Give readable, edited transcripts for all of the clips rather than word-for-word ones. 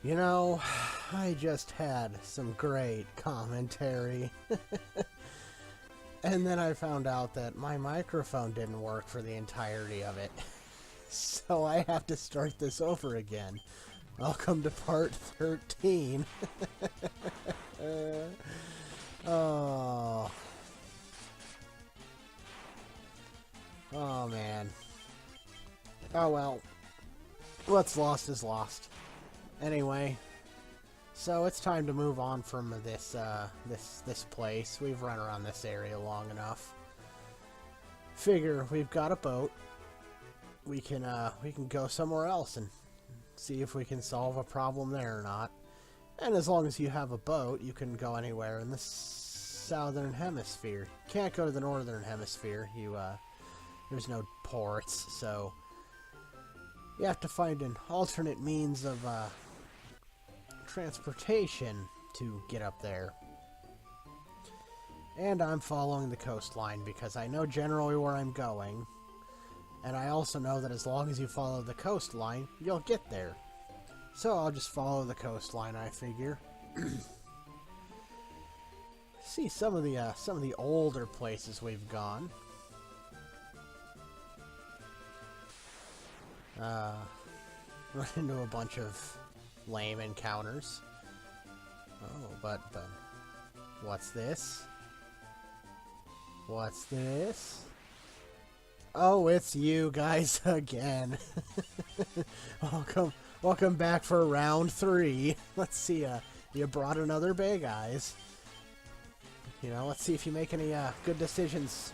You know, I just had some great commentary. And then I found out that my microphone didn't work for the entirety of it. So I have to start this over again. Welcome to part 13. Oh. Oh, man. Oh, well. What's lost is lost. Anyway, so it's time to move on from this place. We've run around this area long enough. Figure we've got a boat. We can go somewhere else and see if we can solve a problem there or not. And as long as you have a boat, you can go anywhere in the southern hemisphere. Can't go to the northern hemisphere. There's no ports, so you have to find an alternate means of transportation to get up there. And I'm following the coastline because I know generally where I'm going. And I also know that as long as you follow the coastline, you'll get there. So I'll just follow the coastline, I figure. See some of the older places we've gone. Run into a bunch of lame encounters. Oh, but what's this? What's this? Oh, it's you guys again. Welcome back for round 3. Let's see, you brought another big eyes. You know, let's see if you make any good decisions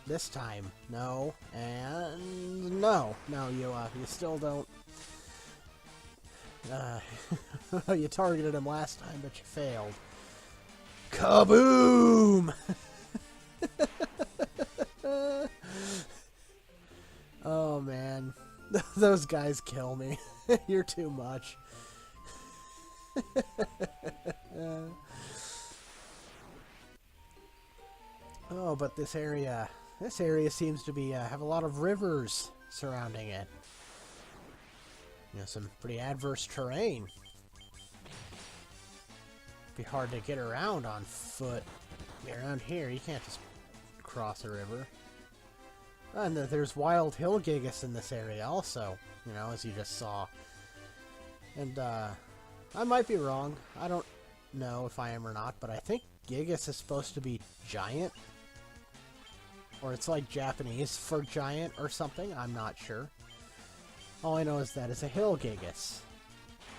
this time. No, and no. No, you still don't. You targeted him last time, but you failed. Kaboom! Oh, man. Those guys kill me. You're too much. Oh, but this area seems to be have a lot of rivers surrounding it. You know, some pretty adverse terrain. Be hard to get around on foot. Around here, you can't just cross a river. And there's wild hill gigas in this area also, you know, as you just saw. And I might be wrong. I don't know if I am or not, but I think gigas is supposed to be giant. Or it's like Japanese for giant or something. I'm not sure. All I know is that it's a hill gigas.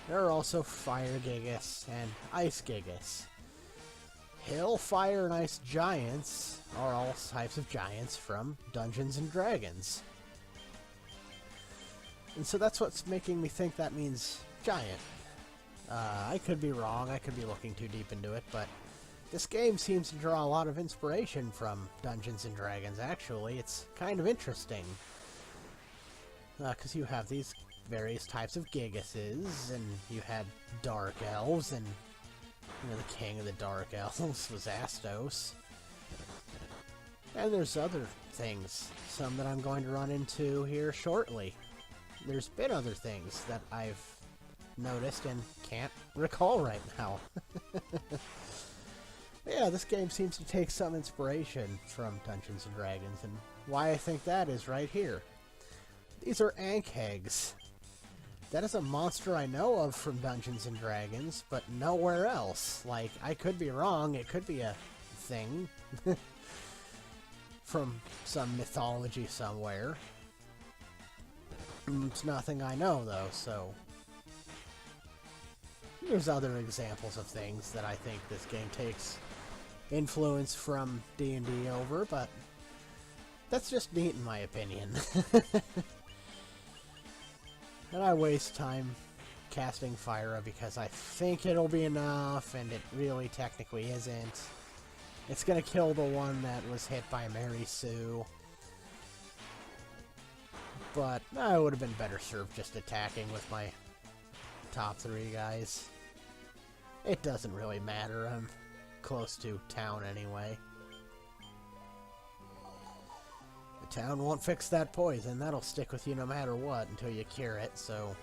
There are also fire gigas and ice gigas. Hill, fire, and ice giants are all types of giants from Dungeons and Dragons. And so that's what's making me think that means giant. I could be wrong, I could be looking too deep into it, but this game seems to draw a lot of inspiration from Dungeons and Dragons, actually. It's kind of interesting. Because you have these various types of gigases, and you had dark elves, and you know, the king of the Dark Elves was Astos. And there's other things, some that I'm going to run into here shortly. There's been other things that I've noticed and can't recall right now. Yeah, this game seems to take some inspiration from Dungeons & Dragons, and why I think that is right here. These are Ankhegs. That is a monster I know of from Dungeons & Dragons, but nowhere else. Like, I could be wrong, it could be a thing from some mythology somewhere. It's nothing I know, though, so there's other examples of things that I think this game takes influence from D&D over, but that's just neat in my opinion. And I waste time casting Fire because I think it'll be enough, and it really technically isn't. It's gonna kill the one that was hit by Mary Sue. But I would have been better served just attacking with my top 3 guys. It doesn't really matter, I'm close to town anyway. The town won't fix that poison, that'll stick with you no matter what until you cure it, so...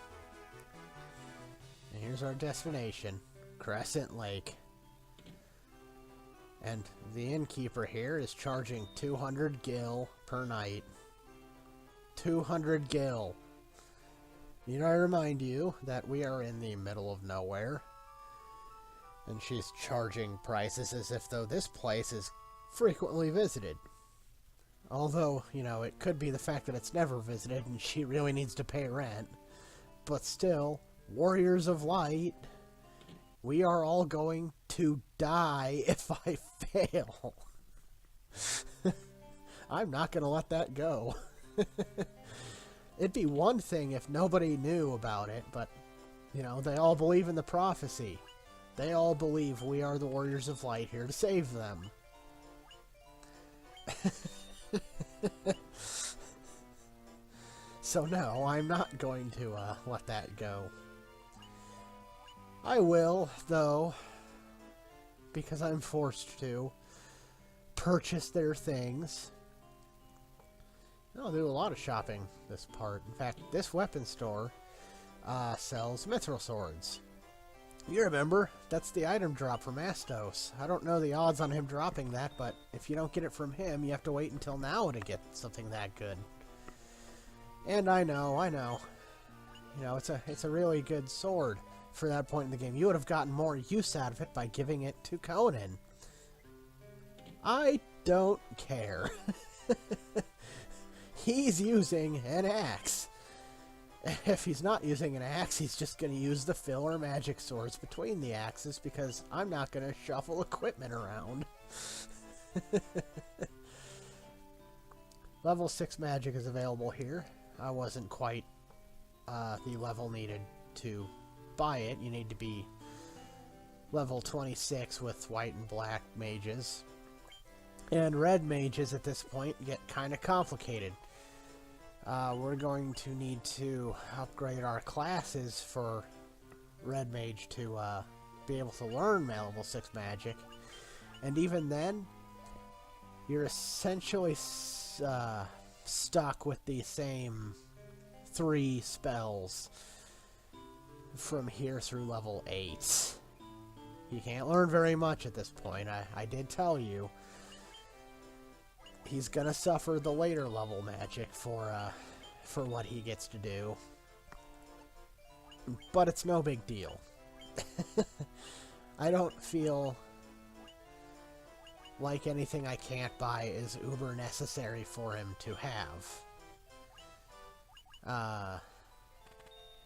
And here's our destination, Crescent Lake. And the innkeeper here is charging 200 gil per night. 200 gil. You know, I remind you that we are in the middle of nowhere. And she's charging prices as if though this place is frequently visited. Although, you know, it could be the fact that it's never visited and she really needs to pay rent. But still, Warriors of Light, we are all going to die if I fail. I'm not going to let that go. It'd be one thing if nobody knew about it, but, you know, they all believe in the prophecy. They all believe we are the Warriors of Light here to save them. So no, I'm not going to let that go. I will, though, because I'm forced to, purchase their things. I'll do a lot of shopping this part. In fact, this weapon store sells mithril swords. You remember, that's the item drop from Astos. I don't know the odds on him dropping that, but if you don't get it from him, you have to wait until now to get something that good. And I know. You know, it's a really good sword for that point in the game. You would have gotten more use out of it by giving it to Conan. I don't care. He's using an axe. If he's not using an axe, he's just going to use the filler magic swords between the axes because I'm not going to shuffle equipment around. Level 6 magic is available here. I wasn't quite the level needed to buy it. You need to be level 26 with white and black mages. And red mages at this point get kind of complicated. We're going to need to upgrade our classes for red mage to be able to learn level 6 magic. And even then, you're essentially stuck with the same 3 spells from here through level 8. You can't learn very much at this point. I did tell you. He's gonna suffer the later level magic for what he gets to do. But it's no big deal. I don't feel like anything I can't buy is uber necessary for him to have.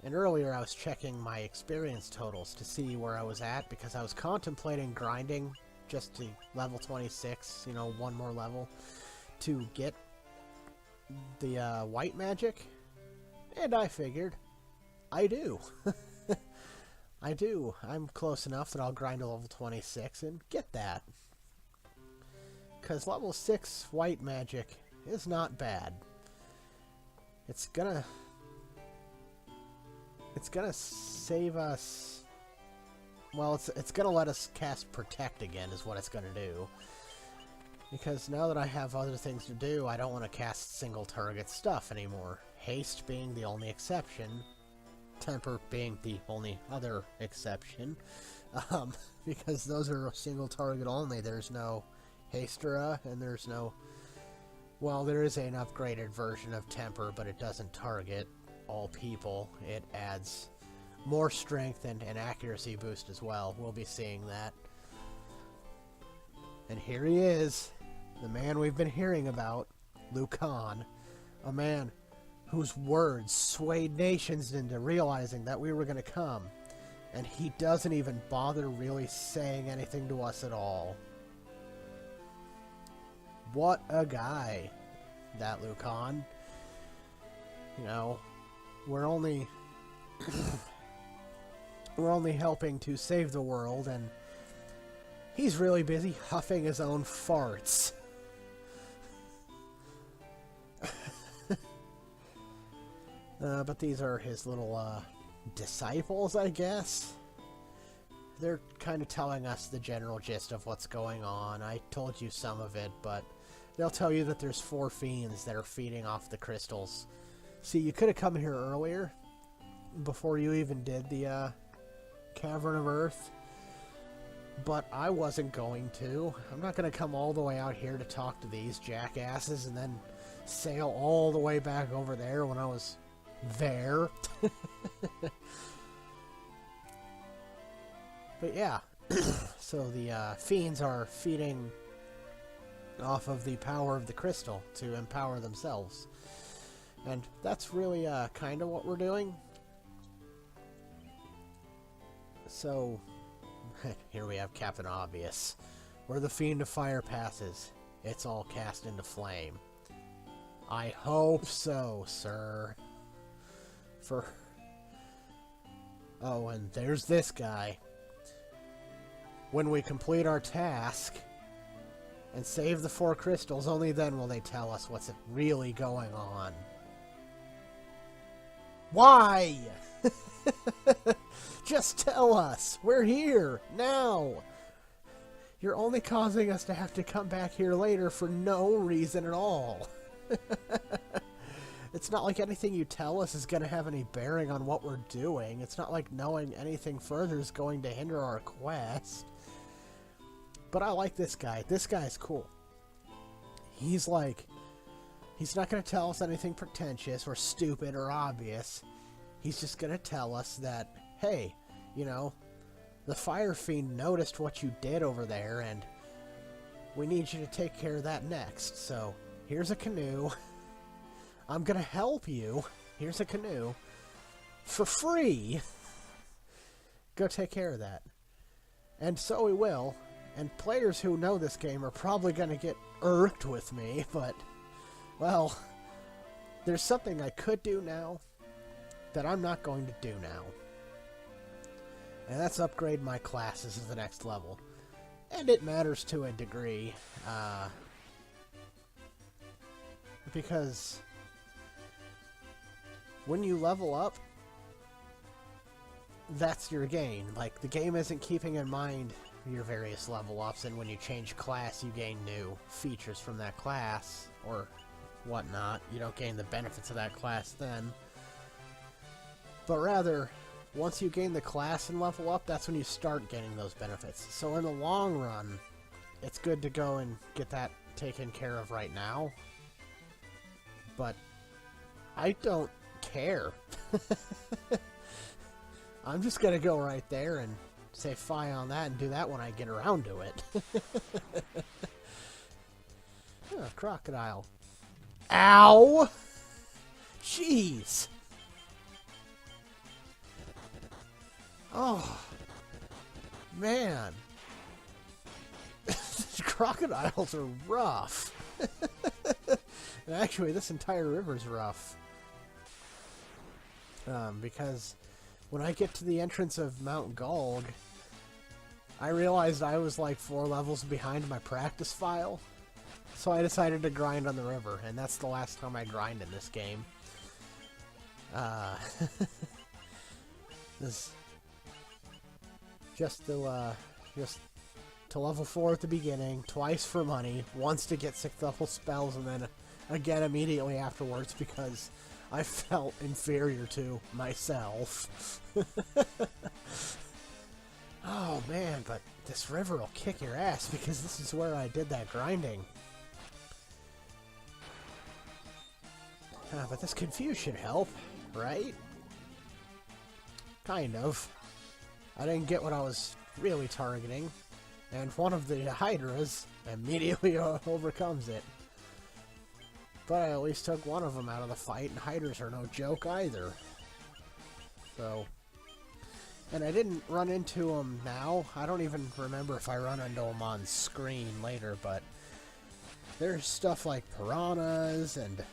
And earlier I was checking my experience totals to see where I was at because I was contemplating grinding just to level 26, you know, one more level to get the white magic. And I figured I do. I do. I'm close enough that I'll grind to level 26 and get that. Because level 6 white magic is not bad. It's gonna save us. Well, it's gonna let us cast Protect again is what it's gonna do. Because now that I have other things to do, I don't want to cast single target stuff anymore. Haste being the only exception. Temper being the only other exception. Because those are single target only. There's no Hastera, and there's no... Well, there is an upgraded version of Temper, but it doesn't target all people. It adds more strength and an accuracy boost as well. We'll be seeing that. And here he is, the man we've been hearing about, Lucan. A man whose words swayed nations into realizing that we were going to come. And he doesn't even bother really saying anything to us at all. What a guy, that Lucan. You know, we're only helping to save the world, and he's really busy huffing his own farts. But these are his little disciples, I guess. They're kind of telling us the general gist of what's going on. I told you some of it, but they'll tell you that there's 4 fiends that are feeding off the crystals. See, you could have come here earlier, before you even did the cavern of Earth. But I wasn't going to. I'm not going to come all the way out here to talk to these jackasses and then sail all the way back over there when I was there. But yeah, so the fiends are feeding off of the power of the crystal to empower themselves. And that's really kind of what we're doing. So, here we have Captain Obvious. Where the Fiend of Fire passes, it's all cast into flame. I hope so, sir. Oh, and there's this guy. When we complete our task and save the 4 crystals, only then will they tell us what's really going on. Why? Just tell us. We're here, now. You're only causing us to have to come back here later for no reason at all. It's not like anything you tell us is going to have any bearing on what we're doing. It's not like knowing anything further is going to hinder our quest. But I like this guy. This guy's cool. He's not going to tell us anything pretentious or stupid or obvious. He's just going to tell us that, hey, you know, the Fire Fiend noticed what you did over there, and we need you to take care of that next. So, here's a canoe. I'm going to help you. Here's a canoe. For free. Go take care of that. And so we will. And players who know this game are probably going to get irked with me, but, well, there's something I could do now that I'm not going to do now. And that's upgrade my classes to the next level. And it matters to a degree, because when you level up, that's your gain. Like, the game isn't keeping in mind your various level ups, and when you change class, you gain new features from that class, or whatnot. You don't gain the benefits of that class then. But rather, once you gain the class and level up, that's when you start getting those benefits. So in the long run, it's good to go and get that taken care of right now. But I don't care. I'm just going to go right there and say fi on that and do that when I get around to it. Oh, crocodile. Ow! Jeez! Oh, man. Crocodiles are rough. And actually, this entire river's rough. Because when I get to the entrance of Mount Gulg, I realized I was like 4 levels behind my practice file. So I decided to grind on the river, and that's the last time I grind in this game. This... Just to level 4 at the beginning, twice for money, once to get 6th level spells, and then again immediately afterwards because I felt inferior to myself. Oh man, but this river will kick your ass because this is where I did that grinding. But this confuse should help, right? Kind of. I didn't get what I was really targeting, and one of the Hydras immediately overcomes it. But I at least took one of them out of the fight, and Hydras are no joke either. So, and I didn't run into them now. I don't even remember if I run into them on screen later, but there's stuff like piranhas, and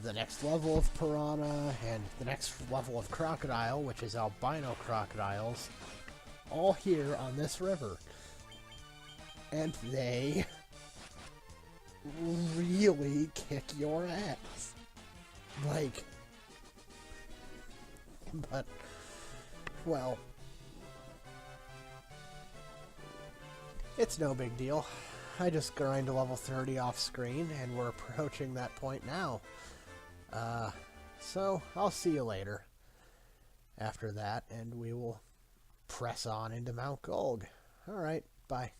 the next level of piranha, and the next level of crocodile, which is albino crocodiles, all here on this river. And they really kick your ass. Like, but, well, it's no big deal. I just grind to level 30 off screen, and we're approaching that point now. So I'll see you later after that, and we will press on into Mount Gulg. Alright, bye.